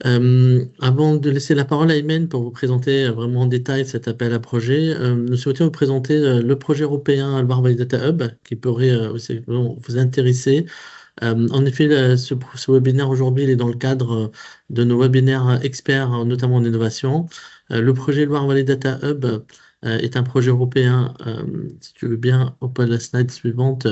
Avant de laisser la parole à Imen pour vous présenter vraiment en détail cet appel à projet, nous souhaitions vous présenter le projet européen Alvar Valley Data Hub qui pourrait aussi vous intéresser. En effet, ce webinaire aujourd'hui, il est dans le cadre de nos webinaires experts, notamment en innovation. Le projet Loire Valley Data Hub est un projet européen. Si tu veux bien, on peut la slide suivante.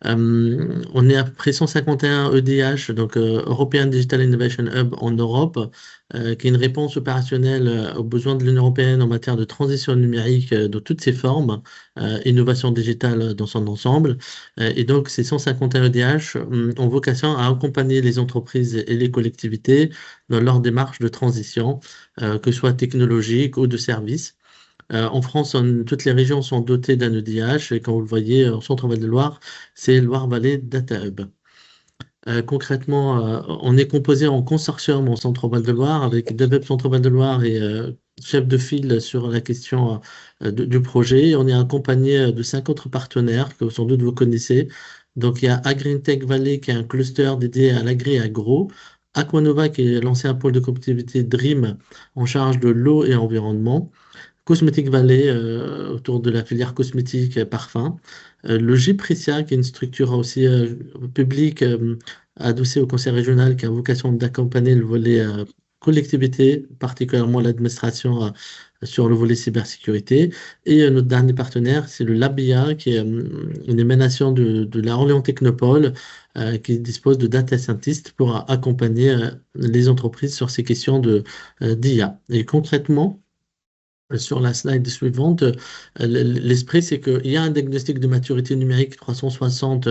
On est à peu près 151 EDH, donc European Digital Innovation Hub en Europe, qui est une réponse opérationnelle aux besoins de l'Union européenne en matière de transition numérique dans toutes ses formes, innovation digitale dans son ensemble. Et donc, ces 151 EDH ont vocation à accompagner les entreprises et les collectivités dans leur démarche de transition, que ce soit technologique ou de service. En France, toutes les régions sont dotées d'un EDH et comme vous le voyez, en Centre-Val de Loire, c'est Loire-Vallée Data Hub. Concrètement, on est composé en consortium en Centre-Val de Loire avec DevUp Centre-Val de Loire et chef de file sur la question du projet. On est accompagné de 5 autres partenaires que sans doute vous connaissez. Donc il y a AgreenTech Valley qui est un cluster dédié à l'agri et agro. Aquanova qui est l'ancien pôle de compétitivité Dream en charge de l'eau et environnement. Cosmetic Valley, autour de la filière cosmétique parfum. Le GIPRICIA, qui est une structure aussi publique adossée au conseil régional, qui a vocation d'accompagner le volet collectivité, particulièrement l'administration sur le volet cybersécurité. Et notre dernier partenaire, c'est le LABIA, qui est une émanation de la Orléans Technopole, qui dispose de data scientists pour accompagner les entreprises sur ces questions d'IA. Et concrètement, sur la slide suivante, l'esprit, c'est qu'il y a un diagnostic de maturité numérique 360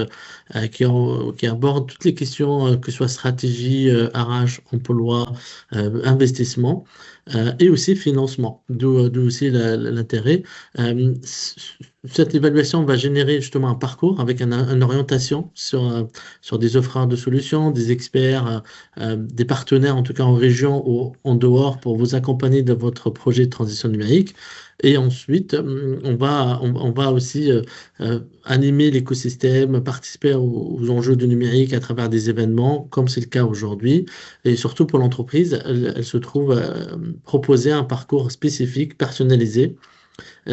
qui aborde toutes les questions, que ce soit stratégie, RH, emploi, investissement, et aussi financement, d'où aussi l'intérêt. Cette évaluation va générer justement un parcours avec une orientation sur des offreurs de solutions, des experts, des partenaires, en tout cas en région ou en dehors, pour vous accompagner dans votre projet de transition numérique. Et ensuite, on va aussi animer l'écosystème, participer aux enjeux du numérique à travers des événements, comme c'est le cas aujourd'hui. Et surtout pour l'entreprise, elle se trouve proposer un parcours spécifique, personnalisé,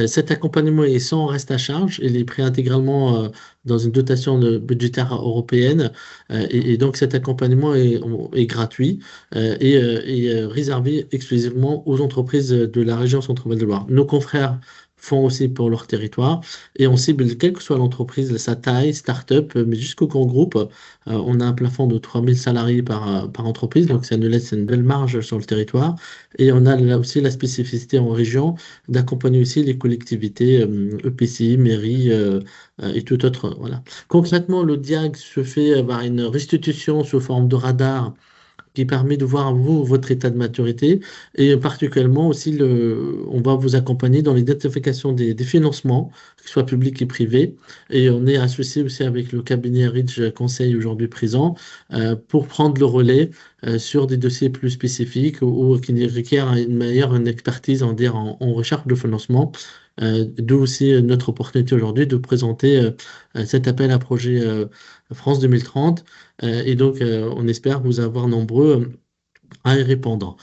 cet accompagnement est sans reste à charge, il est pris intégralement dans une dotation budgétaire européenne et donc cet accompagnement est gratuit et réservé exclusivement aux entreprises de la région Centre-Val de Loire. Nos confrères font aussi pour leur territoire et on cible quelle que soit l'entreprise, sa taille, start-up, mais jusqu'au grand groupe. On a un plafond de 3000 salariés par entreprise, donc ça nous laisse une belle marge sur le territoire. Et on a là aussi la spécificité en région d'accompagner aussi les collectivités, EPCI, mairie et tout autre. Voilà. Concrètement, le diag se fait par une restitution sous forme de radar qui permet de voir vous, votre état de maturité et particulièrement aussi on va vous accompagner dans l'identification des financements, que ce soit publics et privés. Et on est associé aussi avec le cabinet Ridge Conseil aujourd'hui présent pour prendre le relais sur des dossiers plus spécifiques ou qui requièrent une expertise en recherche de financement. D'où aussi notre opportunité aujourd'hui de présenter cet appel à projet France 2030 et donc, on espère vous avoir nombreux à y répondre.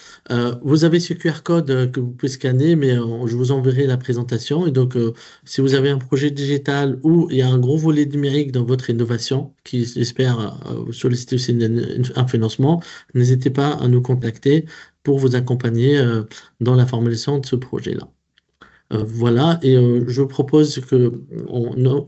Vous avez ce QR code que vous pouvez scanner, mais je vous enverrai la présentation. Et donc, si vous avez un projet digital ou il y a un gros volet numérique dans votre innovation, qui j'espère vous solliciter aussi un financement, n'hésitez pas à nous contacter pour vous accompagner dans la formulation de ce projet-là. Voilà, et je propose que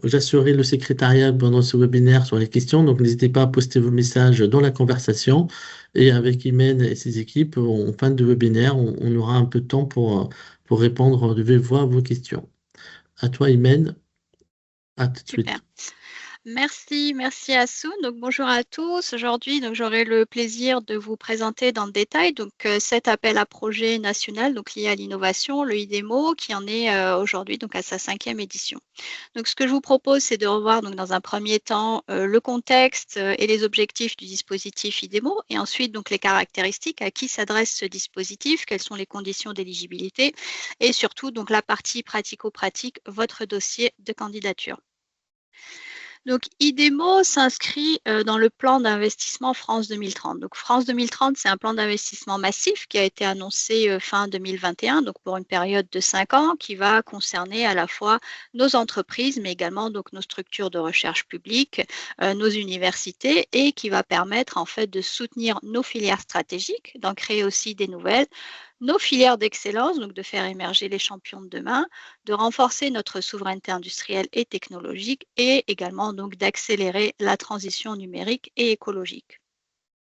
j'assurerai le secrétariat pendant ce webinaire sur les questions, donc n'hésitez pas à poster vos messages dans la conversation, et avec Imen et ses équipes, en fin de webinaire, on aura un peu de temps pour répondre de vive voix à vos questions. À toi, Imen, à tout de Super. suite. Merci Assou. Donc bonjour à tous. Aujourd'hui, donc j'aurai le plaisir de vous présenter dans le détail cet appel à projet national donc lié à l'innovation, le IDEMO, qui en est aujourd'hui donc à sa 5e édition. Donc ce que je vous propose, c'est de revoir donc dans un premier temps le contexte et les objectifs du dispositif IDEMO, et ensuite donc les caractéristiques, à qui s'adresse ce dispositif, quelles sont les conditions d'éligibilité, et surtout donc la partie pratico-pratique, votre dossier de candidature. Donc, IDEMO s'inscrit dans le plan d'investissement France 2030. Donc, France 2030, c'est un plan d'investissement massif qui a été annoncé fin 2021, donc pour une période de 5 ans, qui va concerner à la fois nos entreprises, mais également donc nos structures de recherche publiques, nos universités, et qui va permettre en fait de soutenir nos filières stratégiques, d'en créer aussi des nouvelles, nos filières d'excellence, donc de faire émerger les champions de demain, de renforcer notre souveraineté industrielle et technologique et également donc d'accélérer la transition numérique et écologique.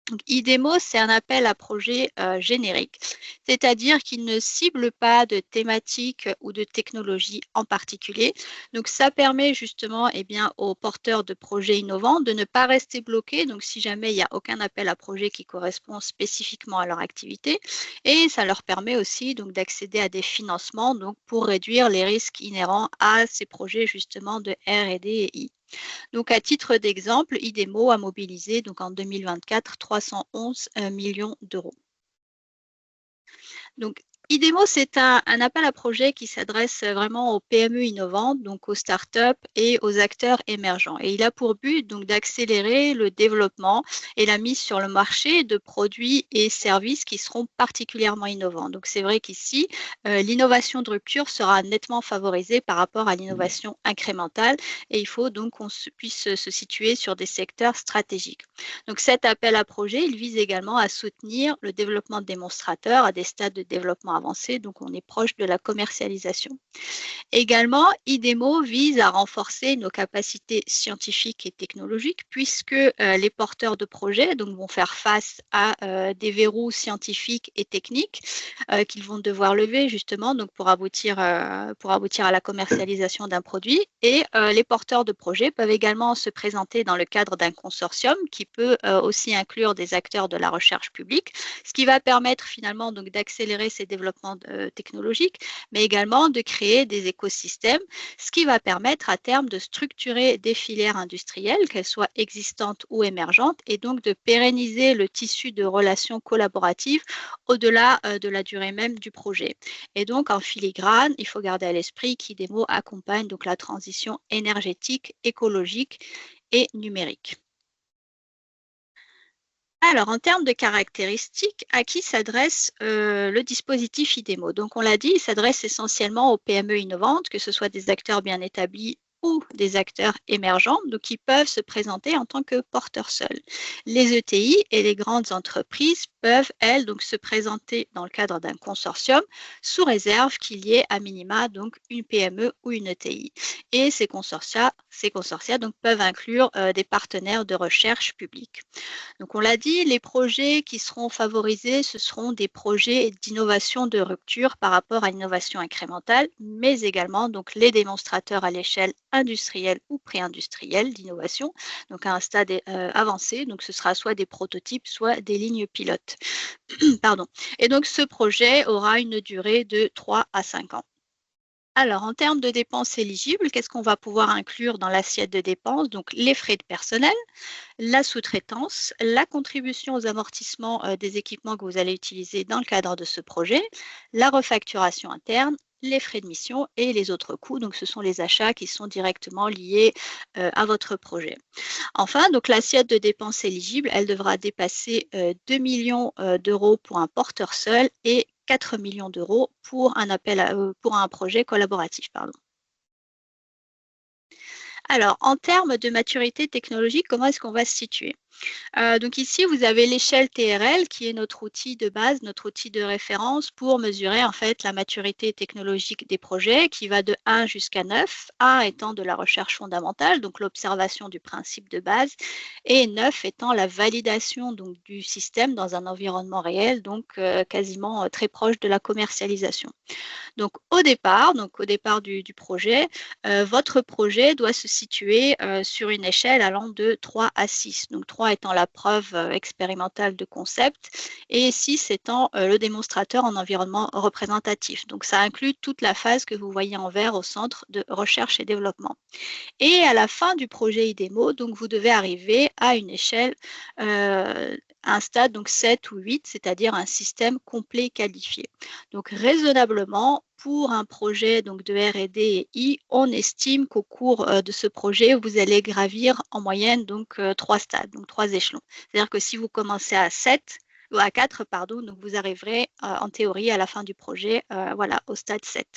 Donc, IDEMO, c'est un appel à projet générique, c'est-à-dire qu'il ne cible pas de thématique ou de technologie en particulier. Donc, ça permet justement aux porteurs de projets innovants de ne pas rester bloqués. Donc, si jamais il n'y a aucun appel à projet qui correspond spécifiquement à leur activité, et ça leur permet aussi donc d'accéder à des financements donc pour réduire les risques inhérents à ces projets justement de R&D et I. Donc, à titre d'exemple, IDEMO a mobilisé donc en 2024 311 millions d'euros. Donc, IDEMO, c'est un appel à projet qui s'adresse vraiment aux PME innovantes, donc aux startups et aux acteurs émergents. Et il a pour but donc d'accélérer le développement et la mise sur le marché de produits et services qui seront particulièrement innovants. Donc, c'est vrai qu'ici, l'innovation de rupture sera nettement favorisée par rapport à l'innovation incrémentale et il faut donc qu'on puisse se situer sur des secteurs stratégiques. Donc, cet appel à projet, il vise également à soutenir le développement de démonstrateurs à des stades de développement avancé, donc on est proche de la commercialisation. Également, IDEMO vise à renforcer nos capacités scientifiques et technologiques puisque les porteurs de projets donc, vont faire face à des verrous scientifiques et techniques qu'ils vont devoir lever justement donc, pour aboutir à la commercialisation d'un produit. Et les porteurs de projets peuvent également se présenter dans le cadre d'un consortium qui peut aussi inclure des acteurs de la recherche publique, ce qui va permettre finalement donc, d'accélérer ces développements technologiques, mais également de créer des écosystèmes, ce qui va permettre à terme de structurer des filières industrielles, qu'elles soient existantes ou émergentes, et donc de pérenniser le tissu de relations collaboratives au-delà de la durée même du projet. Et donc, en filigrane, il faut garder à l'esprit qu'IDEMO accompagne donc la transition énergétique, écologique et numérique. Alors, en termes de caractéristiques, à qui s'adresse le dispositif IDEMO? Donc, on l'a dit, il s'adresse essentiellement aux PME innovantes, que ce soit des acteurs bien établis ou des acteurs émergents, donc qui peuvent se présenter en tant que porteurs seuls. Les ETI et les grandes entreprises peuvent, elles, donc se présenter dans le cadre d'un consortium, sous réserve qu'il y ait à minima donc une PME ou une ETI. Et ces consortia donc, peuvent inclure des partenaires de recherche publique. Donc, on l'a dit, les projets qui seront favorisés, ce seront des projets d'innovation de rupture par rapport à l'innovation incrémentale, mais également donc, les démonstrateurs à l'échelle industrielle ou pré-industrielle d'innovation, donc à un stade avancé. Donc, ce sera soit des prototypes, soit des lignes pilotes. Pardon. Et donc, ce projet aura une durée de 3 à 5 ans. Alors, en termes de dépenses éligibles, qu'est-ce qu'on va pouvoir inclure dans l'assiette de dépenses? Donc, les frais de personnel, la sous-traitance, la contribution aux amortissements des équipements que vous allez utiliser dans le cadre de ce projet, la refacturation interne, les frais de mission et les autres coûts. Donc, ce sont les achats qui sont directement liés à votre projet. Enfin, donc l'assiette de dépenses éligible, elle devra dépasser 2 millions d'euros pour un porteur seul et 4 millions d'euros pour pour un projet collaboratif. Pardon. Alors, en termes de maturité technologique, comment est-ce qu'on va se situer? Donc ici, vous avez l'échelle TRL qui est notre outil de base, notre outil de référence pour mesurer en fait la maturité technologique des projets qui va de 1 jusqu'à 9, 1 étant de la recherche fondamentale, donc l'observation du principe de base, et 9 étant la validation donc, du système dans un environnement réel, donc quasiment très proche de la commercialisation. Donc au départ du projet, votre projet doit se situer sur une échelle allant de 3 à 6. Donc 3 étant la preuve expérimentale de concept et 6 étant le démonstrateur en environnement représentatif. Donc ça inclut toute la phase que vous voyez en vert au centre de recherche et développement. Et à la fin du projet IDEMO, donc vous devez arriver à une échelle, un stade donc 7 ou 8, c'est-à-dire un système complet qualifié. Donc raisonnablement, pour un projet donc de R&D et I, on estime qu'au cours de ce projet, vous allez gravir en moyenne donc 3 stades, donc 3 échelons. C'est-à-dire que si vous commencez à 7 ou à 4, pardon, donc vous arriverez en théorie à la fin du projet, voilà, au stade 7.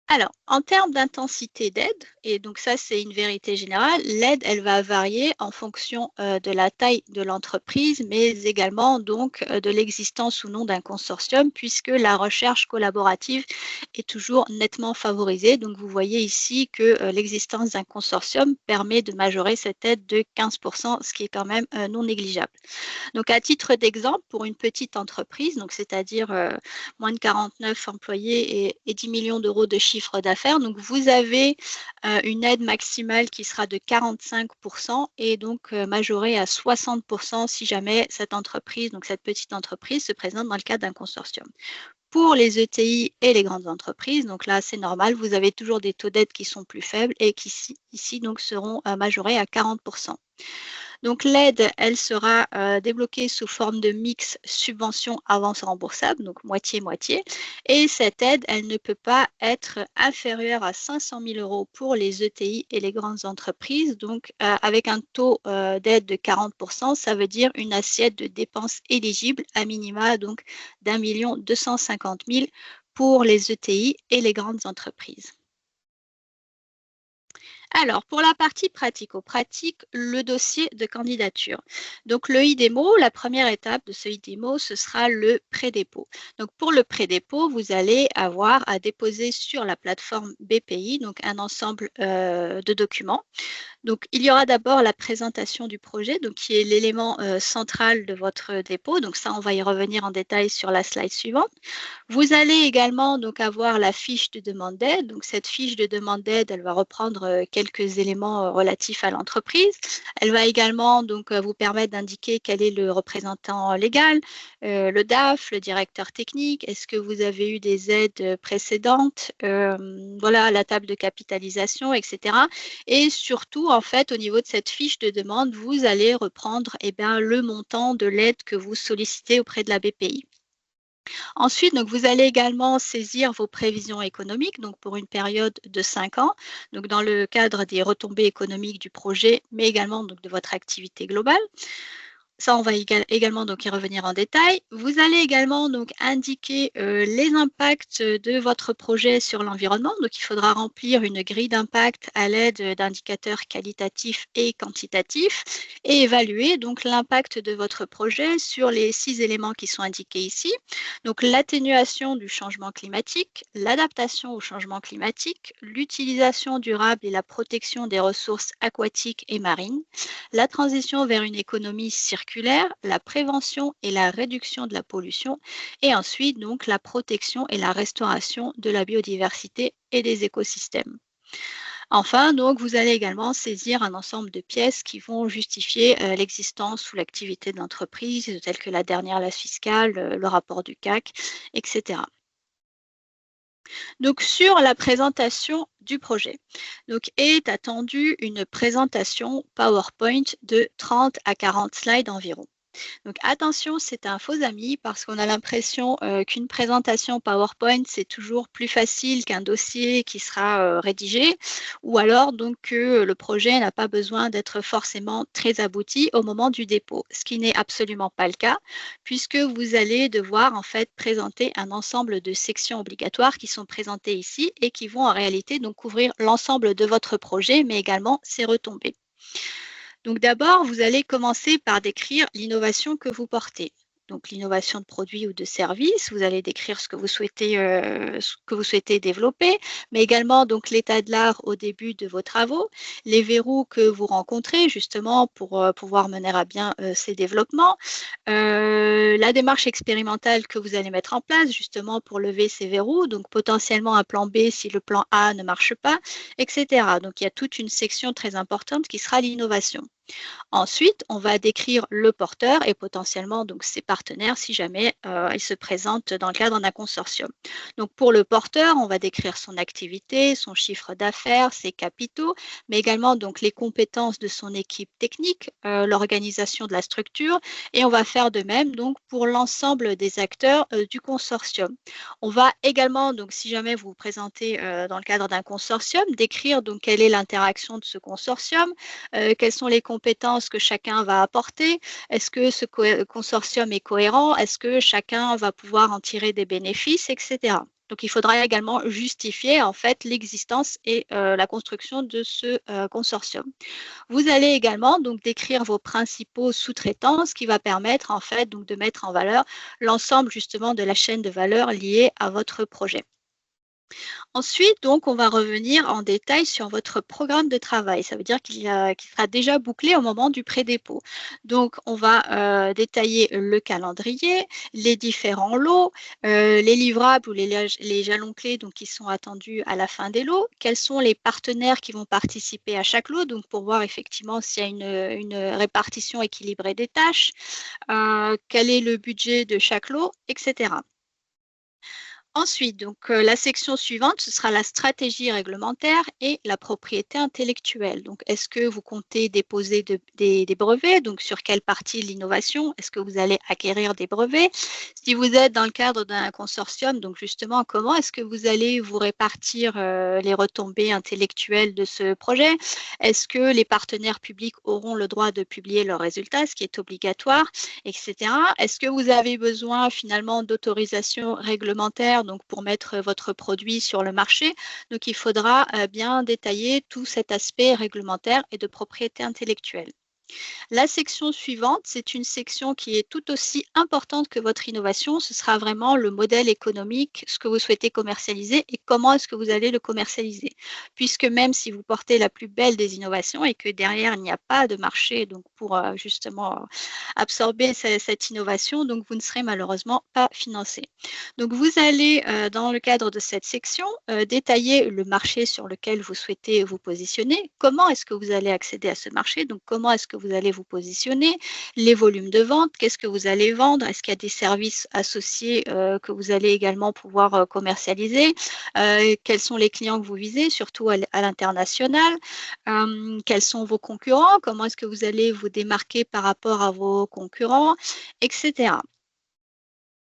Alors, en termes d'intensité d'aide, et donc ça c'est une vérité générale, l'aide elle va varier en fonction de la taille de l'entreprise, mais également donc de l'existence ou non d'un consortium, puisque la recherche collaborative est toujours nettement favorisée. Donc vous voyez ici que l'existence d'un consortium permet de majorer cette aide de 15%, ce qui est quand même non négligeable. Donc à titre d'exemple, pour une petite entreprise, donc c'est-à-dire moins de 49 employés et 10 millions d'euros de chiffre d'affaires. Donc, vous avez une aide maximale qui sera de 45% et donc majorée à 60% si jamais cette entreprise, donc cette petite entreprise, se présente dans le cadre d'un consortium. Pour les ETI et les grandes entreprises, donc là c'est normal, vous avez toujours des taux d'aide qui sont plus faibles et qui ici donc seront majorés à 40%. Donc l'aide, elle sera débloquée sous forme de mix subvention avance remboursable, donc moitié-moitié. Et cette aide, elle ne peut pas être inférieure à 500 000 euros pour les ETI et les grandes entreprises. Donc avec un taux d'aide de 40%, ça veut dire une assiette de dépenses éligibles à minima donc d'1 250 000 pour les ETI et les grandes entreprises. Alors, pour la partie pratico-pratique, le dossier de candidature. Donc, le IDEMO, la première étape de ce IDEMO, ce sera le pré-dépôt. Donc, pour le pré-dépôt, vous allez avoir à déposer sur la plateforme BPI, donc un ensemble de documents. Donc, il y aura d'abord la présentation du projet, donc qui est l'élément central de votre dépôt. Donc, ça, on va y revenir en détail sur la slide suivante. Vous allez également donc avoir la fiche de demande d'aide. Donc, cette fiche de demande d'aide, elle va reprendre quelques éléments relatifs à l'entreprise. Elle va également donc vous permettre d'indiquer quel est le représentant légal, le DAF, le directeur technique. Est-ce que vous avez eu des aides précédentes, voilà, la table de capitalisation, etc. Et surtout, en fait, au niveau de cette fiche de demande, vous allez reprendre le montant de l'aide que vous sollicitez auprès de la BPI. Ensuite, donc, vous allez également saisir vos prévisions économiques donc pour une période de 5 ans, donc dans le cadre des retombées économiques du projet, mais également donc, de votre activité globale. Ça, on va également donc y revenir en détail. Vous allez également donc indiquer les impacts de votre projet sur l'environnement. Donc, il faudra remplir une grille d'impact à l'aide d'indicateurs qualitatifs et quantitatifs et évaluer donc l'impact de votre projet sur les 6 éléments qui sont indiqués ici. Donc, l'atténuation du changement climatique, l'adaptation au changement climatique, l'utilisation durable et la protection des ressources aquatiques et marines, la transition vers une économie circulaire, la prévention et la réduction de la pollution, et ensuite donc la protection et la restauration de la biodiversité et des écosystèmes. Enfin, donc, vous allez également saisir un ensemble de pièces qui vont justifier l'existence ou l'activité de l'entreprise, telles que la dernière liasse fiscale, le rapport du CAC, etc. Donc, sur la présentation du projet, donc, est attendue une présentation PowerPoint de 30 à 40 slides environ. Donc attention, c'est un faux ami parce qu'on a l'impression qu'une présentation PowerPoint, c'est toujours plus facile qu'un dossier qui sera rédigé, ou alors donc que le projet n'a pas besoin d'être forcément très abouti au moment du dépôt, ce qui n'est absolument pas le cas, puisque vous allez devoir en fait présenter un ensemble de sections obligatoires qui sont présentées ici et qui vont en réalité donc couvrir l'ensemble de votre projet, mais également ses retombées. Donc d'abord, vous allez commencer par décrire l'innovation que vous portez. Donc l'innovation de produits ou de services, vous allez décrire ce que vous souhaitez développer, mais également donc l'état de l'art au début de vos travaux, les verrous que vous rencontrez justement pour pouvoir mener à bien ces développements, la démarche expérimentale que vous allez mettre en place justement pour lever ces verrous, donc potentiellement un plan B si le plan A ne marche pas, etc. Donc il y a toute une section très importante qui sera l'innovation. Ensuite, on va décrire le porteur et potentiellement donc ses partenaires si jamais ils se présentent dans le cadre d'un consortium. Donc pour le porteur, on va décrire son activité, son chiffre d'affaires, ses capitaux, mais également donc les compétences de son équipe technique, l'organisation de la structure, et on va faire de même donc pour l'ensemble des acteurs du consortium. On va également donc si jamais vous vous présentez dans le cadre d'un consortium, décrire donc quelle est l'interaction de ce consortium, quelles sont les compétences que chacun va apporter, est-ce que ce consortium est cohérent, est-ce que chacun va pouvoir en tirer des bénéfices, etc. Donc, il faudra également justifier en fait l'existence et la construction de ce consortium. Vous allez également donc décrire vos principaux sous-traitants, ce qui va permettre en fait donc de mettre en valeur l'ensemble justement de la chaîne de valeur liée à votre projet. Ensuite, donc, on va revenir en détail sur votre programme de travail. Ça veut dire qu'il sera déjà bouclé au moment du pré-dépôt. Donc, on va détailler le calendrier, les différents lots, les livrables ou les jalons clés donc, qui sont attendus à la fin des lots, quels sont les partenaires qui vont participer à chaque lot, donc pour voir effectivement s'il y a une répartition équilibrée des tâches, quel est le budget de chaque lot, etc. Ensuite, donc, la section suivante, ce sera la stratégie réglementaire et la propriété intellectuelle. Donc, est-ce que vous comptez déposer des brevets? Donc, sur quelle partie de l'innovation? Est-ce que vous allez acquérir des brevets? Si vous êtes dans le cadre d'un consortium, donc justement, comment est-ce que vous allez vous répartir les retombées intellectuelles de ce projet? Est-ce que les partenaires publics auront le droit de publier leurs résultats, ce qui est obligatoire, etc. Est-ce que vous avez besoin finalement d'autorisation réglementaire donc pour mettre votre produit sur le marché? Donc, il faudra bien détailler tout cet aspect réglementaire et de propriété intellectuelle. La section suivante, c'est une section qui est tout aussi importante que votre innovation. Ce sera vraiment le modèle économique, ce que vous souhaitez commercialiser et comment est-ce que vous allez le commercialiser. Puisque même si vous portez la plus belle des innovations et que derrière, il n'y a pas de marché donc pour justement absorber cette innovation, donc vous ne serez malheureusement pas financé. Donc vous allez, dans le cadre de cette section, détailler le marché sur lequel vous souhaitez vous positionner. Comment est-ce que vous allez accéder à ce marché? Donc comment est-ce que vous allez vous positionner, les volumes de vente, qu'est-ce que vous allez vendre, est-ce qu'il y a des services associés que vous allez également pouvoir commercialiser, quels sont les clients que vous visez, surtout à l'international, quels sont vos concurrents, comment est-ce que vous allez vous démarquer par rapport à vos concurrents, etc.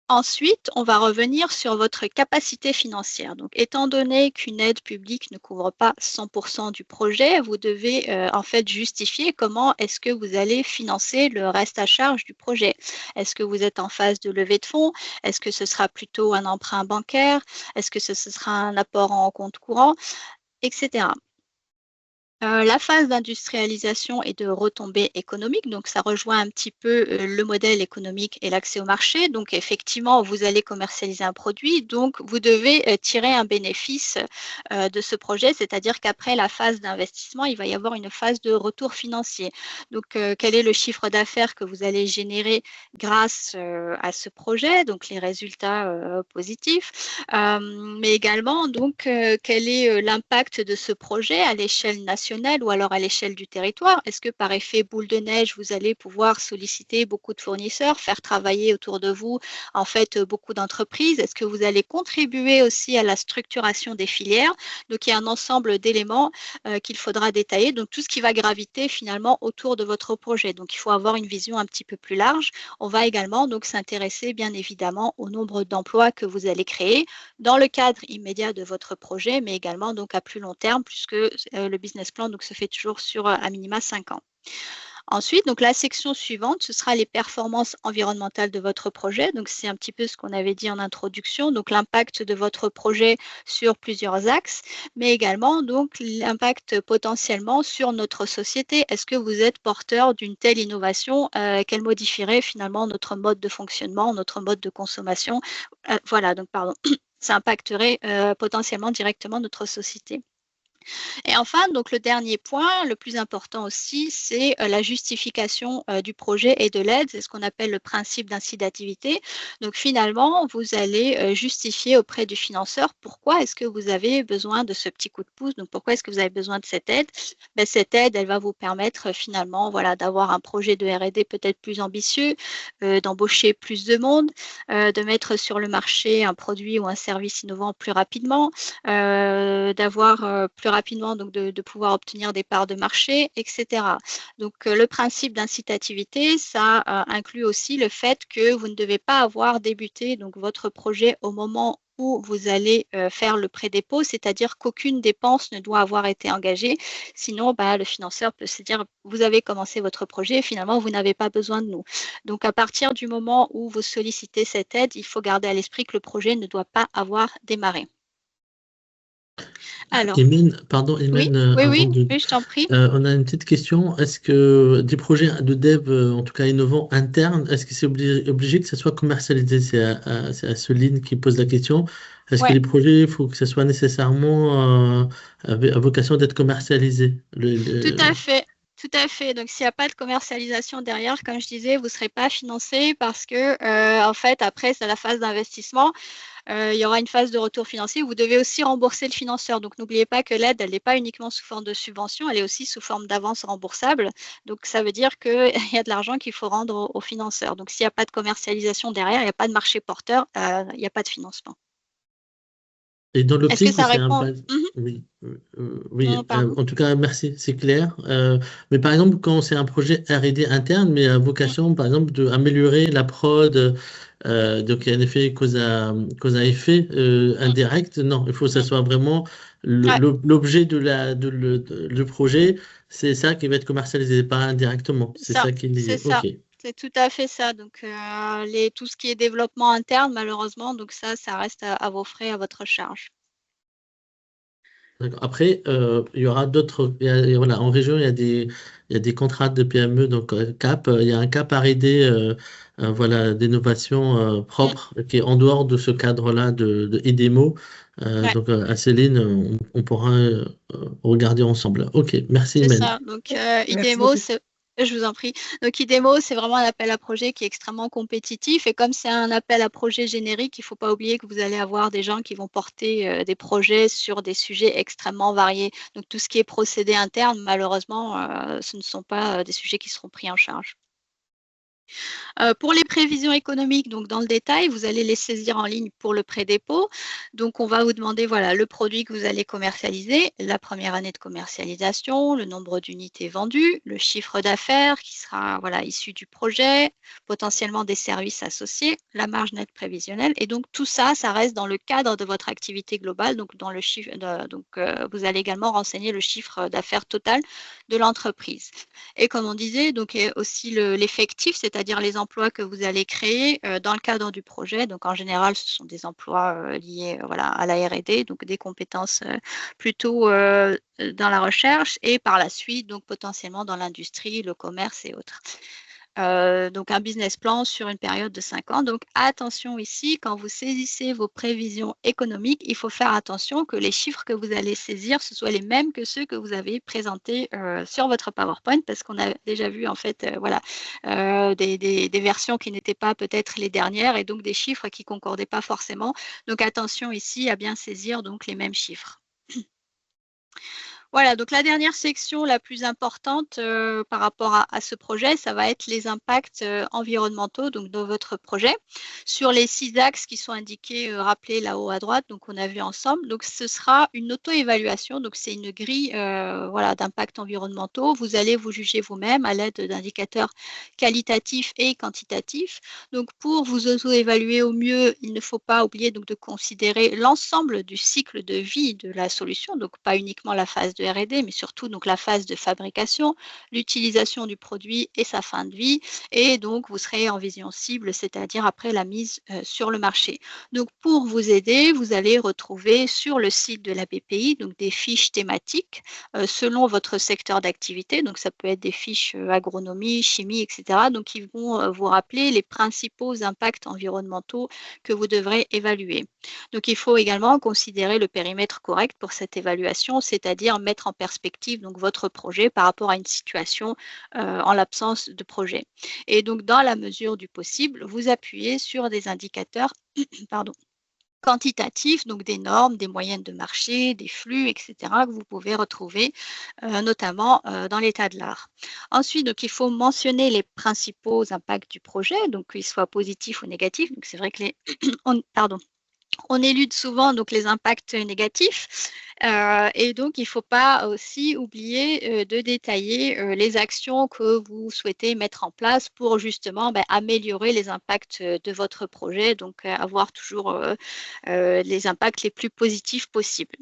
Ensuite, on va revenir sur votre capacité financière. Donc, étant donné qu'une aide publique ne couvre pas 100% du projet, vous devez en fait justifier comment est-ce que vous allez financer le reste à charge du projet. Est-ce que vous êtes en phase de levée de fonds? Est-ce que ce sera plutôt un emprunt bancaire? Est-ce que ce sera un apport en compte courant, etc. La phase d'industrialisation et de retombée économique, donc ça rejoint un petit peu le modèle économique et l'accès au marché. Donc effectivement, vous allez commercialiser un produit, donc vous devez tirer un bénéfice de ce projet, c'est-à-dire qu'après la phase d'investissement, il va y avoir une phase de retour financier. Donc quel est le chiffre d'affaires que vous allez générer grâce à ce projet, donc les résultats positifs, mais également donc quel est l'impact de ce projet à l'échelle nationale ou alors à l'échelle du territoire? Est-ce que par effet boule de neige, vous allez pouvoir solliciter beaucoup de fournisseurs, faire travailler autour de vous en fait beaucoup d'entreprises? Est-ce que vous allez contribuer aussi à la structuration des filières? Donc, il y a un ensemble d'éléments qu'il faudra détailler. Donc, tout ce qui va graviter finalement autour de votre projet. Donc, il faut avoir une vision un petit peu plus large. On va également donc s'intéresser bien évidemment au nombre d'emplois que vous allez créer dans le cadre immédiat de votre projet, mais également donc à plus long terme, puisque le business plan donc, se fait toujours sur à minima 5 ans. Ensuite, donc la section suivante, ce sera les performances environnementales de votre projet. Donc, c'est un petit peu ce qu'on avait dit en introduction. Donc, l'impact de votre projet sur plusieurs axes, mais également donc l'impact potentiellement sur notre société. Est-ce que vous êtes porteur d'une telle innovation qu'elle modifierait finalement notre mode de fonctionnement, notre mode de consommation? Voilà, donc pardon, ça impacterait potentiellement directement notre société. Et enfin, donc le dernier point, le plus important aussi, c'est la justification du projet et de l'aide. C'est ce qu'on appelle le principe d'incitativité. Donc finalement, vous allez justifier auprès du financeur pourquoi est-ce que vous avez besoin de ce petit coup de pouce. Donc pourquoi est-ce que vous avez besoin de cette aide? Ben, cette aide, elle va vous permettre finalement voilà, d'avoir un projet de R&D peut-être plus ambitieux, d'embaucher plus de monde, de mettre sur le marché un produit ou un service innovant plus rapidement, d'avoir plus rapidement, donc de pouvoir obtenir des parts de marché, etc. Donc, le principe d'incitativité, ça inclut aussi le fait que vous ne devez pas avoir débuté donc, votre projet au moment où vous allez faire le pré-dépôt, c'est-à-dire qu'aucune dépense ne doit avoir été engagée. Sinon, bah, le financeur peut se dire, vous avez commencé votre projet et finalement, vous n'avez pas besoin de nous. Donc, à partir du moment où vous sollicitez cette aide, il faut garder à l'esprit que le projet ne doit pas avoir démarré. Alors, Pardon, oui, Imen, oui, avant oui, de... oui, je t'en prie. On a une petite question. Est-ce que des projets de dev, en tout cas innovants, internes, est-ce que c'est obligé que ça soit commercialisé? C'est à Céline qui pose la question. Est-ce que Ouais, les projets, il faut que ça soit nécessairement à vocation d'être commercialisé? tout à fait. Tout à fait. Donc, s'il n'y a pas de commercialisation derrière, comme je disais, vous ne serez pas financé parce que, en fait, après, c'est la phase d'investissement. Il y aura une phase de retour financier. Vous devez aussi rembourser le financeur. Donc, n'oubliez pas que l'aide, elle n'est pas uniquement sous forme de subvention, elle est aussi sous forme d'avance remboursable. Donc, ça veut dire qu'il y a de l'argent qu'il faut rendre aux financeurs. Donc, s'il n'y a pas de commercialisation derrière, il n'y a pas de marché porteur, il n'y a pas de financement. Et dans Est-ce que l'optique où ça c'est un... répond? Mhm. Oui, Non, oui, pardon. en tout cas, merci, c'est clair. Mais par exemple, quand c'est un projet R&D interne, mais à Mm, vocation, par exemple, d'améliorer la prod, donc il y a un effet cause à effet mm, indirect, non, il faut que ça mm. soit vraiment Ouais, l'objet le projet, c'est ça qui va être commercialisé, pas indirectement. C'est ça, ça qui est c'est lié. ça. OK. C'est tout à fait ça. Donc, tout ce qui est développement interne, malheureusement, donc ça reste à vos frais, à votre charge. D'accord. Après, il y aura d'autres. Voilà, en région, il y a des contrats de PME, donc CAP. Il y a un CAP R&D, voilà, d'innovation Mm, propre, qui est en dehors de ce cadre-là de IDEMO. ouais. Donc, à Céline, on pourra regarder ensemble. OK, merci, C'est Men. ça. Donc, Merci IDEMO, beaucoup. je vous en prie. Donc, IDEMO, c'est vraiment un appel à projet qui est extrêmement compétitif. Et comme c'est un appel à projet générique, il ne faut pas oublier que vous allez avoir des gens qui vont porter des projets sur des sujets extrêmement variés. Donc, tout ce qui est procédé interne, malheureusement, ce ne sont pas des sujets qui seront pris en charge. Pour les prévisions économiques, donc dans le détail, vous allez les saisir en ligne pour le pré-dépôt. Donc, on va vous demander voilà, le produit que vous allez commercialiser, la première année de commercialisation, le nombre d'unités vendues, le chiffre d'affaires qui sera voilà, issu du projet, potentiellement des services associés, la marge nette prévisionnelle. Et donc, tout ça, ça reste dans le cadre de votre activité globale. Donc, dans le chiffre, vous allez également renseigner le chiffre d'affaires total de l'entreprise. Et comme on disait, donc il y a aussi l'effectif, c'est-à-dire les emplois que vous allez créer dans le cadre du projet. Donc en général, ce sont des emplois liés voilà, à la R&D, donc des compétences plutôt dans la recherche et par la suite, donc potentiellement dans l'industrie, le commerce et autres. Donc un business plan sur une période de 5 ans. Donc attention ici, quand vous saisissez vos prévisions économiques, il faut faire attention que les chiffres que vous allez saisir, ce soient les mêmes que ceux que vous avez présentés sur votre PowerPoint, parce qu'on a déjà vu en fait voilà, des versions qui n'étaient pas peut-être les dernières et donc des chiffres qui ne concordaient pas forcément. Donc attention ici à bien saisir donc les mêmes chiffres. Voilà, donc la dernière section la plus importante par rapport à ce projet, ça va être les impacts environnementaux donc, de votre projet sur les 6 axes qui sont indiqués, rappelés là-haut à droite, donc on a vu ensemble. Donc ce sera une auto-évaluation, donc c'est une grille voilà, d'impacts environnementaux. Vous allez vous juger vous-même à l'aide d'indicateurs qualitatifs et quantitatifs. Donc pour vous auto-évaluer au mieux, il ne faut pas oublier donc, de considérer l'ensemble du cycle de vie de la solution, donc pas uniquement la phase de de R&D, mais surtout donc la phase de fabrication, l'utilisation du produit et sa fin de vie. Et donc, vous serez en vision cible, c'est-à-dire après la mise sur le marché. Donc, pour vous aider, vous allez retrouver sur le site de la BPI donc des fiches thématiques selon votre secteur d'activité. Donc, ça peut être des fiches agronomie, chimie, etc. Donc, qui vont vous rappeler les principaux impacts environnementaux que vous devrez évaluer. Donc, il faut également considérer le périmètre correct pour cette évaluation, c'est-à-dire mettre en perspective donc, votre projet par rapport à une situation en l'absence de projet. Et donc, dans la mesure du possible, vous appuyez sur des indicateurs pardon, quantitatifs, donc des normes, des moyennes de marché, des flux, etc., que vous pouvez retrouver notamment dans l'état de l'art. Ensuite, donc, il faut mentionner les principaux impacts du projet, donc qu'ils soient positifs ou négatifs. Donc, c'est vrai que on élude souvent donc, les impacts négatifs et donc il ne faut pas aussi oublier de détailler les actions que vous souhaitez mettre en place pour justement améliorer les impacts de votre projet, donc avoir toujours les impacts les plus positifs possibles.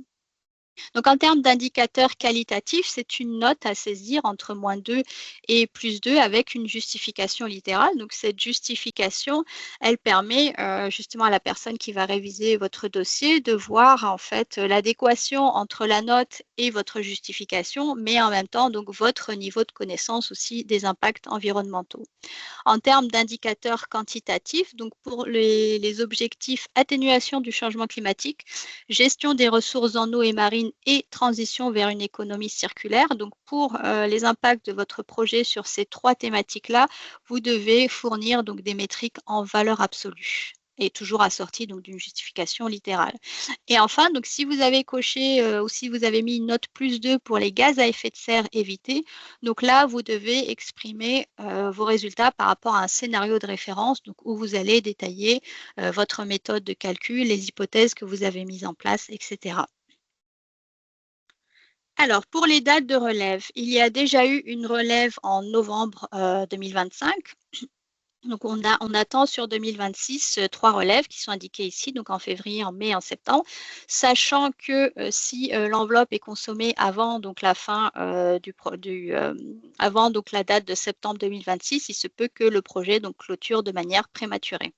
Donc, en termes d'indicateurs qualitatifs, c'est une note à saisir entre -2 et +2 avec une justification littérale. Donc, cette justification, elle permet justement à la personne qui va réviser votre dossier de voir en fait l'adéquation entre la note et votre justification, mais en même temps, donc, votre niveau de connaissance aussi des impacts environnementaux. En termes d'indicateurs quantitatifs, donc pour les objectifs atténuation du changement climatique, gestion des ressources en eau et marine et transition vers une économie circulaire. Donc pour les impacts de votre projet sur ces 3 thématiques-là, vous devez fournir donc des métriques en valeur absolue et toujours assorties donc d'une justification littérale. Et enfin, donc si vous avez coché ou si vous avez mis une note +2 pour les gaz à effet de serre évités, donc là, vous devez exprimer vos résultats par rapport à un scénario de référence donc où vous allez détailler votre méthode de calcul, les hypothèses que vous avez mises en place, etc. Alors, pour les dates de relève, il y a déjà eu une relève en novembre 2025. Donc, on attend sur 2026 3 relèves qui sont indiquées ici, donc en février, en mai, en septembre, sachant que si l'enveloppe est consommée avant donc la fin avant donc la date de septembre 2026, il se peut que le projet donc clôture de manière prématurée.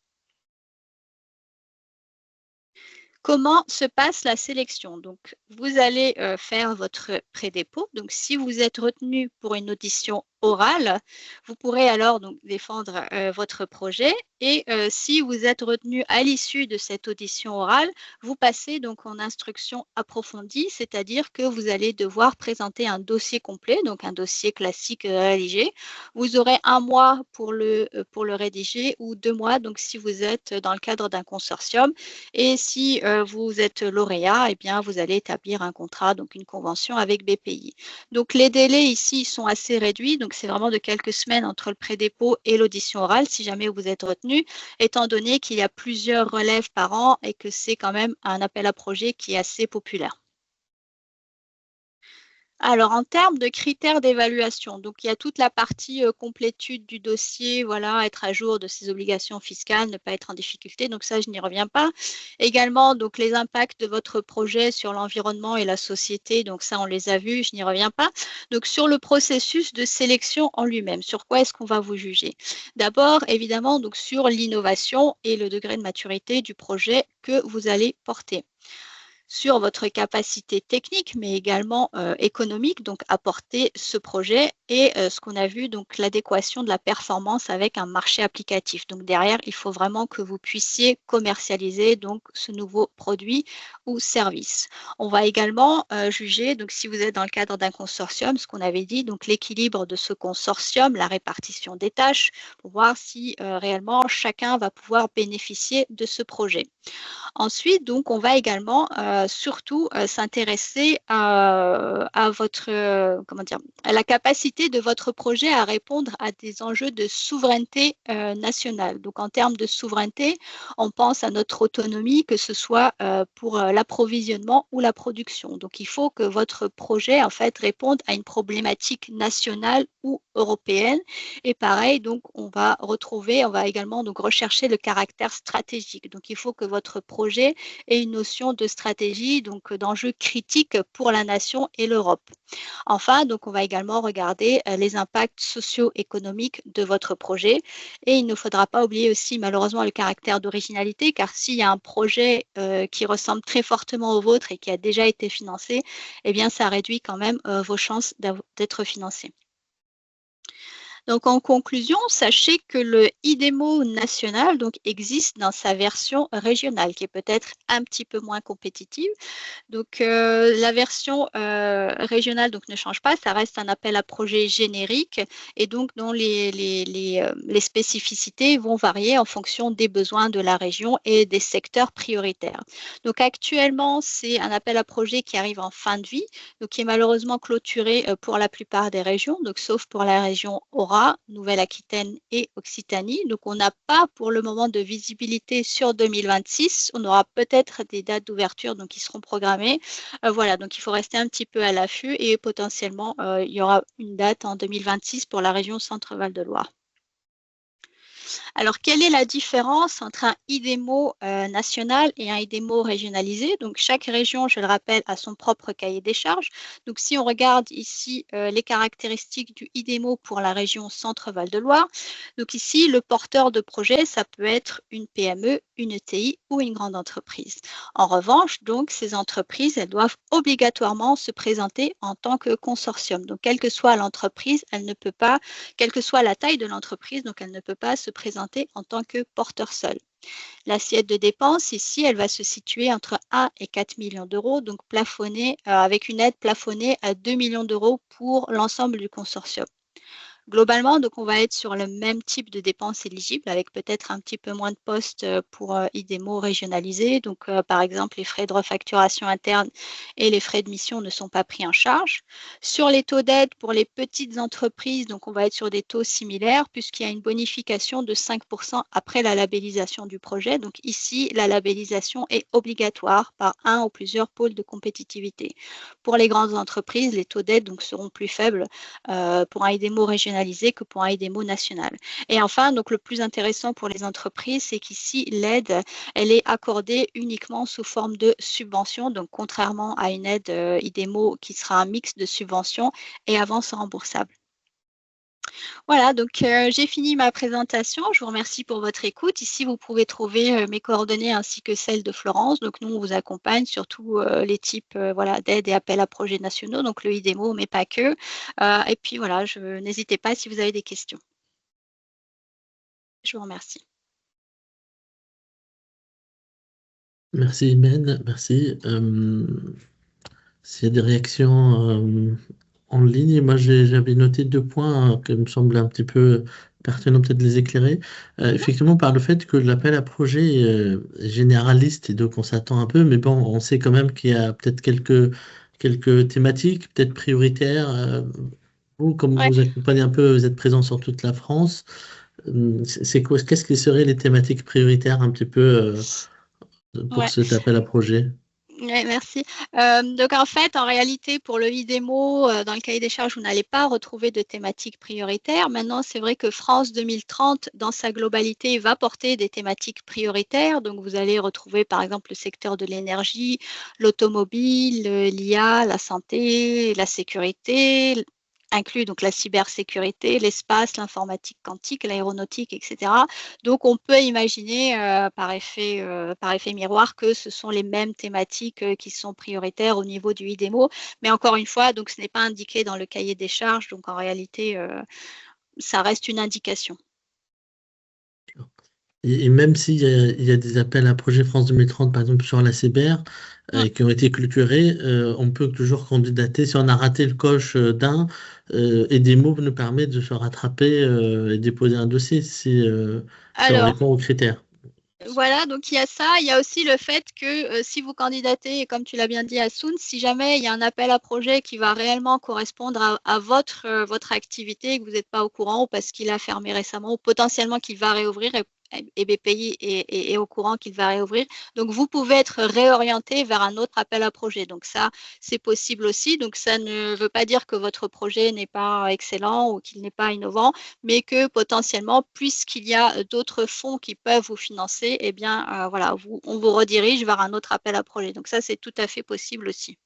Comment se passe la sélection? Donc, vous allez faire votre pré-dépôt. Donc, si vous êtes retenu pour une audition orale, vous pourrez alors donc défendre votre projet. Et si vous êtes retenu à l'issue de cette audition orale, vous passez donc en instruction approfondie, c'est-à-dire que vous allez devoir présenter un dossier complet, donc un dossier classique rédigé. Vous aurez 1 mois pour le rédiger ou 2 mois, donc si vous êtes dans le cadre d'un consortium. Et si vous êtes lauréat, eh bien, vous allez établir un contrat, donc une convention avec BPI. Donc, les délais ici sont assez réduits. Donc, c'est vraiment de quelques semaines entre le pré-dépôt et l'audition orale, si jamais vous êtes retenu, étant donné qu'il y a plusieurs relèves par an et que c'est quand même un appel à projet qui est assez populaire. Alors, en termes de critères d'évaluation, donc il y a toute la partie complétude du dossier, voilà, être à jour de ses obligations fiscales, ne pas être en difficulté. Donc ça, je n'y reviens pas. Également, donc les impacts de votre projet sur l'environnement et la société, donc ça, on les a vus, je n'y reviens pas. Donc sur le processus de sélection en lui-même, sur quoi est-ce qu'on va vous juger? D'abord, évidemment, donc sur l'innovation et le degré de maturité du projet que vous allez porter sur votre capacité technique, mais également économique, donc apporter ce projet et ce qu'on a vu, donc l'adéquation de la performance avec un marché applicatif. Donc derrière, il faut vraiment que vous puissiez commercialiser donc ce nouveau produit ou service. On va également juger, donc si vous êtes dans le cadre d'un consortium, ce qu'on avait dit, donc l'équilibre de ce consortium, la répartition des tâches, pour voir si réellement chacun va pouvoir bénéficier de ce projet. Ensuite, donc, on va également surtout s'intéresser à votre, comment dire, à la capacité de votre projet à répondre à des enjeux de souveraineté nationale. Donc, en termes de souveraineté, on pense à notre autonomie, que ce soit pour l'approvisionnement ou la production. Donc, il faut que votre projet, en fait, réponde à une problématique nationale ou européenne. Et pareil, donc, on va également donc rechercher le caractère stratégique. Donc, il faut que votre projet ait une notion de stratégie stratégie donc d'enjeux critiques pour la nation et l'Europe. Enfin, donc on va également regarder les impacts socio-économiques de votre projet et il ne faudra pas oublier aussi malheureusement le caractère d'originalité car s'il y a un projet qui ressemble très fortement au vôtre et qui a déjà été financé, eh bien ça réduit quand même vos chances d'être financé. Donc en conclusion, sachez que le IDEMO national donc, existe dans sa version régionale qui est peut-être un petit peu moins compétitive. Donc la version régionale donc, ne change pas, ça reste un appel à projet générique et donc dont les spécificités vont varier en fonction des besoins de la région et des secteurs prioritaires. Donc actuellement, c'est un appel à projet qui arrive en fin de vie, donc qui est malheureusement clôturé pour la plupart des régions, donc sauf pour la région Aura, Nouvelle-Aquitaine et Occitanie. Donc on n'a pas pour le moment de visibilité sur 2026. On aura peut-être des dates d'ouverture donc qui seront programmées. Voilà, donc il faut rester un petit peu à l'affût et potentiellement il y aura une date en 2026 pour la région Centre-Val de Loire. Alors, quelle est la différence entre un IDEMO national et un IDEMO régionalisé? Donc, chaque région, je le rappelle, a son propre cahier des charges. Donc, si on regarde ici les caractéristiques du IDEMO pour la région Centre-Val de Loire, donc ici, le porteur de projet, ça peut être une PME, une ETI ou une grande entreprise. En revanche, donc, ces entreprises, elles doivent obligatoirement se présenter en tant que consortium. Donc, quelle que soit l'entreprise, elle ne peut pas, quelle que soit la taille de l'entreprise, donc elle ne peut pas se présenter en tant que porteur seul. L'assiette de dépenses, ici, elle va se situer entre 1 et 4 millions d'euros, donc plafonnée, avec une aide plafonnée à 2 millions d'euros pour l'ensemble du consortium. Globalement, donc on va être sur le même type de dépenses éligibles avec peut-être un petit peu moins de postes pour IDEMO régionalisés. Donc, par exemple, les frais de refacturation interne et les frais de mission ne sont pas pris en charge. Sur les taux d'aide pour les petites entreprises, donc on va être sur des taux similaires puisqu'il y a une bonification de 5% après la labellisation du projet. Donc ici, la labellisation est obligatoire par un ou plusieurs pôles de compétitivité. Pour les grandes entreprises, les taux d'aide donc seront plus faibles pour un IDEMO régionalisé que pour un IDEMO national. Et enfin, donc le plus intéressant pour les entreprises, c'est qu'ici, l'aide, elle est accordée uniquement sous forme de subvention, donc contrairement à une aide IDEMO qui sera un mix de subventions et avances remboursables. Voilà, donc j'ai fini ma présentation. Je vous remercie pour votre écoute. Ici, vous pouvez trouver mes coordonnées ainsi que celles de Florence. Donc, nous, on vous accompagne sur tous les types voilà, d'aides et appels à projets nationaux, donc le IDEMO, mais pas que. Et puis, voilà, n'hésitez pas si vous avez des questions. Je vous remercie. Merci, Imen, merci. S'il y a des réactions en ligne, moi j'avais noté deux points qui me semblent un petit peu pertinents, peut-être de les éclairer. Effectivement, par le fait que l'appel à projet est généraliste et donc on s'attend un peu, mais bon, on sait quand même qu'il y a peut-être quelques thématiques, peut-être prioritaires. Vous, comme Ouais, vous accompagnez un peu, vous êtes présent sur toute la France. C'est quoi, qu'est-ce qui seraient les thématiques prioritaires un petit peu pour ouais. cet appel à projet? Ouais, merci. Donc en fait, en réalité, pour le IDEMO, dans le cahier des charges, vous n'allez pas retrouver de thématiques prioritaires. Maintenant, c'est vrai que France 2030, dans sa globalité, va porter des thématiques prioritaires. Donc vous allez retrouver par exemple le secteur de l'énergie, l'automobile, l'IA, la santé, la sécurité, inclut donc la cybersécurité, l'espace, l'informatique quantique, l'aéronautique, etc. Donc, on peut imaginer par effet miroir que ce sont les mêmes thématiques qui sont prioritaires au niveau du IDEMO. Mais encore une fois, donc, ce n'est pas indiqué dans le cahier des charges. Donc, en réalité, ça reste une indication. Et même il y a des appels à projet France 2030, par exemple sur la cyber, Mm. qui ont été clôturés, on peut toujours candidater. Si on a raté le coche d'un, et des mots nous permet de se rattraper et déposer un dossier si on Alors, répond aux critères. voilà, donc il y a ça. Il y a aussi le fait que si vous candidatez, et comme tu l'as bien dit, Assoun, si jamais il y a un appel à projet qui va réellement correspondre à votre activité et que vous n'êtes pas au courant ou parce qu'il a fermé récemment ou potentiellement qu'il va réouvrir, et BPI est au courant qu'il va réouvrir. Donc, vous pouvez être réorienté vers un autre appel à projet. Donc, ça, c'est possible aussi. Donc, ça ne veut pas dire que votre projet n'est pas excellent ou qu'il n'est pas innovant, mais que potentiellement, puisqu'il y a d'autres fonds qui peuvent vous financer, eh bien, voilà, on vous redirige vers un autre appel à projet. Donc, ça, c'est tout à fait possible aussi.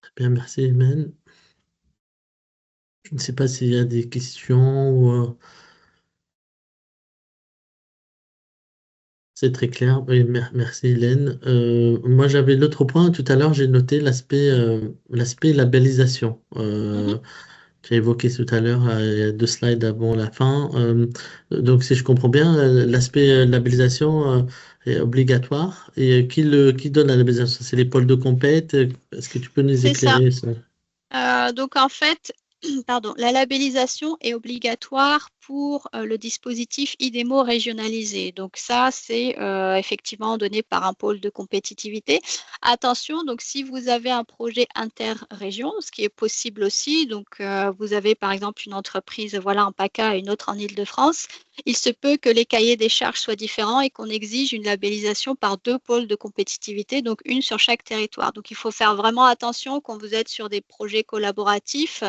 Très bien, merci, Imen. Je ne sais pas s'il y a des questions ou. C'est très clair. Oui, merci Hélène. Moi, j'avais l'autre point. Tout à l'heure, j'ai noté l'aspect labellisation. Mhm. J'ai évoqué tout à l'heure, il y a 2 slides avant la fin. Donc, si je comprends bien, l'aspect labellisation est obligatoire. Et qui donne la labellisation? C'est les pôles de compète. Est-ce que tu peux nous C'est ça. éclairer ça? Donc, en fait, pardon, la labellisation est obligatoire pour le dispositif IDEMO régionalisé. Donc ça, c'est effectivement donné par un pôle de compétitivité. Attention, donc si vous avez un projet interrégion, ce qui est possible aussi, donc vous avez par exemple une entreprise voilà, en PACA et une autre en Île-de-France, il se peut que les cahiers des charges soient différents et qu'on exige une labellisation par 2 pôles de compétitivité, donc une sur chaque territoire. Donc il faut faire vraiment attention quand vous êtes sur des projets collaboratifs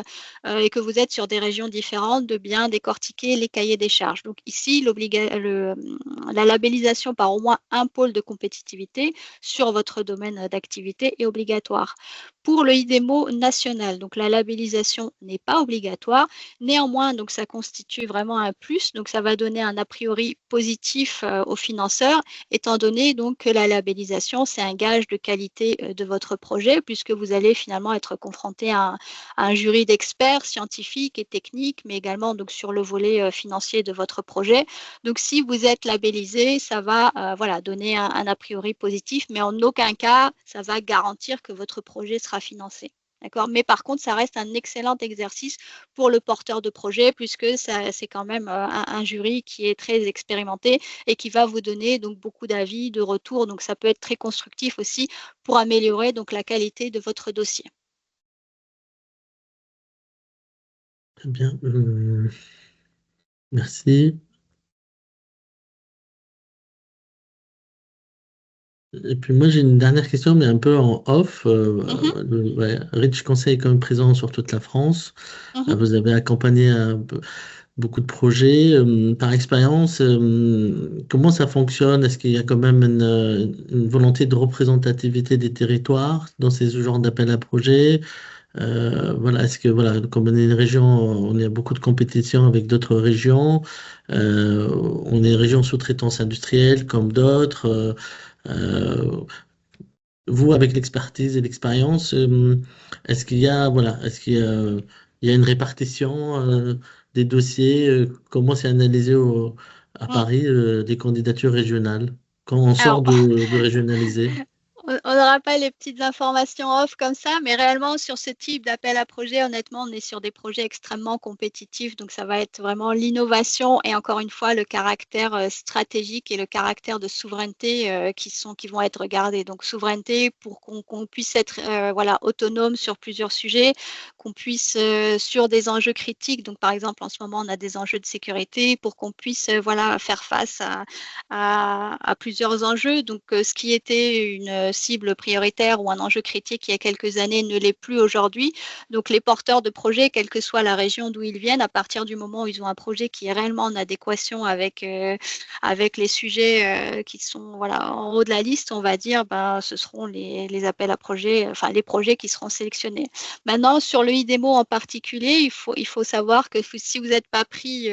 et que vous êtes sur des régions différentes, de bien décortiquer les cahiers des charges. Donc ici, la labellisation par au moins un pôle de compétitivité sur votre domaine d'activité est obligatoire. Pour le IDEMO national, donc la labellisation n'est pas obligatoire. Néanmoins, donc ça constitue vraiment un plus. Donc ça va donner un a priori positif aux financeurs, étant donné donc que la labellisation, c'est un gage de qualité de votre projet, puisque vous allez finalement être confronté à un jury d'experts scientifiques et techniques, mais également donc sur le volet financier de votre projet. Donc, si vous êtes labellisé, ça va voilà, donner un a priori positif, mais en aucun cas, ça va garantir que votre projet sera financé. D'accord. Mais par contre, ça reste un excellent exercice pour le porteur de projet, puisque c'est quand même un jury qui est très expérimenté et qui va vous donner donc beaucoup d'avis, de retours. Donc, ça peut être très constructif aussi pour améliorer donc la qualité de votre dossier. Très bien. Merci. Et puis moi j'ai une dernière question, mais un peu en off. Mhm, Ouais, Rich Conseil est quand même présent sur toute la France. mhm. Vous avez accompagné beaucoup de projets. Par expérience, comment ça fonctionne? Est-ce qu'il y a quand même une volonté de représentativité des territoires dans ces genres d'appels à projets? Voilà, est-ce que voilà, comme on est une région, on a beaucoup de compétition avec d'autres régions. On est une région sous-traitance industrielle comme d'autres. Euh, Vous, avec l'expertise et l'expérience, est-ce qu'il y a, voilà, il y a une répartition des dossiers? Comment c'est analysé à Mm. Paris, des candidatures régionales, quand on sort Alors, de régionaliser? on n'aura pas les petites informations off comme ça, mais réellement sur ce type d'appel à projet, honnêtement, on est sur des projets extrêmement compétitifs. Donc, ça va être vraiment l'innovation et encore une fois, le caractère stratégique et le caractère de souveraineté qui vont être regardés. Donc, souveraineté pour qu'on puisse être voilà, autonome sur plusieurs sujets, qu'on puisse sur des enjeux critiques. Donc, par exemple, en ce moment, on a des enjeux de sécurité pour qu'on puisse voilà, faire face à plusieurs enjeux. Donc, ce qui était une cible prioritaire ou un enjeu critique il y a quelques années ne l'est plus aujourd'hui. Donc, les porteurs de projets, quelle que soit la région d'où ils viennent, à partir du moment où ils ont un projet qui est réellement en adéquation avec les sujets qui sont voilà, en haut de la liste, on va dire, ben, ce seront les appels à projets, enfin les projets qui seront sélectionnés. Maintenant, sur le IDEMO en particulier, il faut savoir que si vous n'êtes pas pris,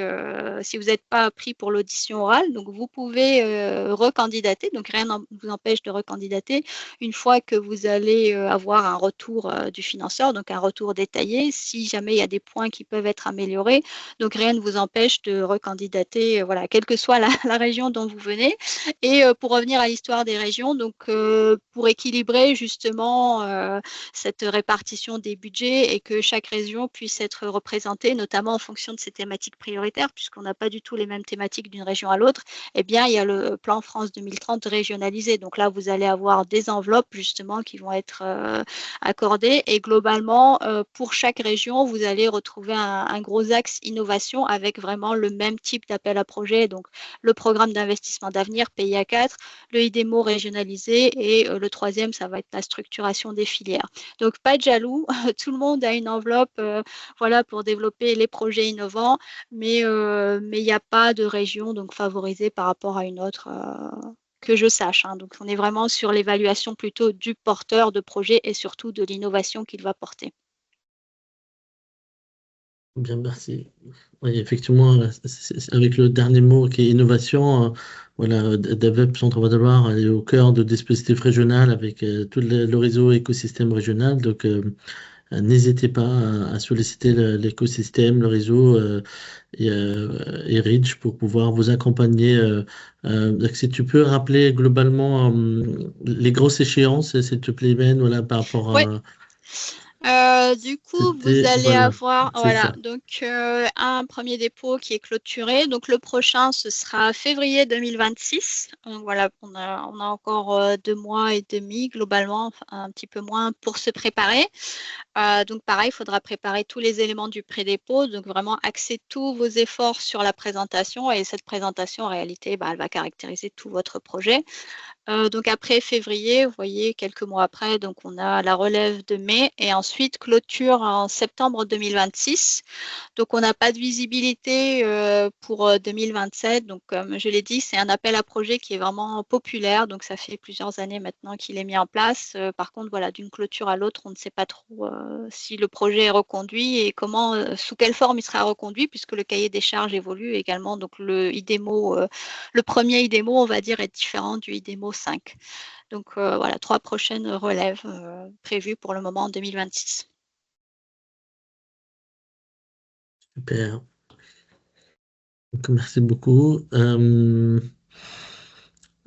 si vous n'êtes pas pris pour l'audition orale, donc vous pouvez recandidater. Donc rien ne vous empêche de recandidater une fois que vous allez avoir un retour du financeur, donc un retour détaillé. Si jamais il y a des points qui peuvent être améliorés, donc rien ne vous empêche de recandidater, voilà, quelle que soit la région dont vous venez. Et pour revenir à l'histoire des régions, donc pour équilibrer justement cette répartition des budgets et que chaque région puisse être représentée, notamment en fonction de ses thématiques prioritaires, puisqu'on n'a pas du tout les mêmes thématiques d'une région à l'autre, eh bien, il y a le plan France 2030 régionalisé. Donc là, vous allez avoir des enveloppes justement qui vont être accordées. Et globalement, pour chaque région, vous allez retrouver un gros axe innovation avec vraiment le même type d'appel à projet. Donc, le programme d'investissement d'avenir, PIA4, le IDEMO régionalisé et le troisième, ça va être la structuration des filières. Donc, pas de jaloux, tout le monde a une enveloppe voilà, pour développer les projets innovants, mais il n'y a pas de région donc favorisée par rapport à une autre que je sache. Hein. Donc, on est vraiment sur l'évaluation plutôt du porteur de projet et surtout de l'innovation qu'il va porter. Bien, merci. Oui, effectivement, avec le dernier mot qui est innovation, voilà, DevUp Centre Val de Loire est au cœur de dispositifs régionaux avec tout le réseau écosystème régional. Donc, n'hésitez pas à solliciter l'écosystème, le réseau et Reach pour pouvoir vous accompagner. Donc, si tu peux rappeler globalement les grosses échéances, s'il te plaît, Ben, voilà, par rapport Oui. à. Du coup, vous allez Voilà, avoir c'est ça. donc un premier dépôt qui est clôturé. Donc le prochain, ce sera février 2026. Donc voilà, on a encore 2 mois et demi globalement, enfin, un petit peu moins pour se préparer. Donc pareil, il faudra préparer tous les éléments du pré-dépôt, donc vraiment axer tous vos efforts sur la présentation et cette présentation en réalité, elle va caractériser tout votre projet. Donc après février, vous voyez, quelques mois après, donc on a la relève de mai et ensuite clôture en septembre 2026. Donc on n'a pas de visibilité pour 2027. Donc comme je l'ai dit, c'est un appel à projet qui est vraiment populaire. Donc ça fait plusieurs années maintenant qu'il est mis en place. Par contre, voilà, d'une clôture à l'autre, on ne sait pas trop si le projet est reconduit et comment, sous quelle forme il sera reconduit, puisque le cahier des charges évolue également. Donc le IDEMO, le premier IDEMO, on va dire, est différent du IDEMO 5. Donc voilà, 3 prochaines relèves prévues pour le moment en 2026. Super. Donc, merci beaucoup.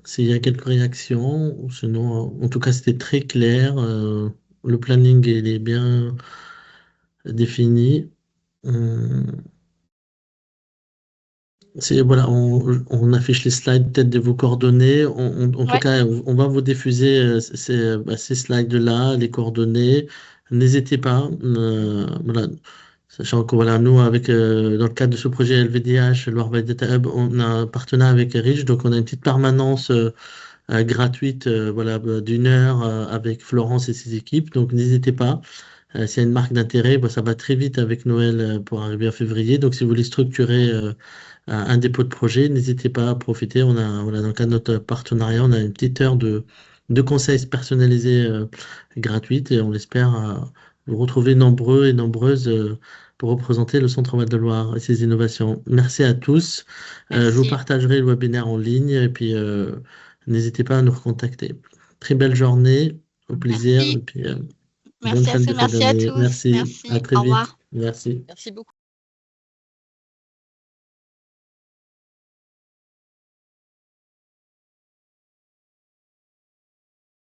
S'il y a quelques réactions, ou sinon, en tout cas, c'était très clair. Le planning, il est bien défini. Hum, voilà, on affiche les slides peut-être de vos coordonnées. En tout Ouais, cas, on va vous diffuser ces slides-là, les coordonnées. N'hésitez pas. Voilà. Sachant que voilà, nous, dans le cadre de ce projet LVDH, Loire Valley Data Hub, on a un partenariat avec Rich, donc on a une petite permanence gratuite voilà, d'1 heure avec Florence et ses équipes. Donc n'hésitez pas. S'il y a une marque d'intérêt, ça va très vite avec Noël pour arriver à février. Donc si vous voulez structurer un dépôt de projet, n'hésitez pas à profiter. Voilà, dans le cadre de notre partenariat, on a une petite heure de conseils personnalisés gratuites et on espère vous retrouver nombreux et nombreuses pour représenter le Centre Val de Loire et ses innovations. Merci à tous. Je vous merci. partagerai le webinaire en ligne et puis n'hésitez pas à nous recontacter. Très belle journée, au plaisir et Merci. puis bonne Merci fin à de tous. fin Merci à d'année. tous. Merci, à Merci. très Au vite. revoir. Merci. Merci beaucoup.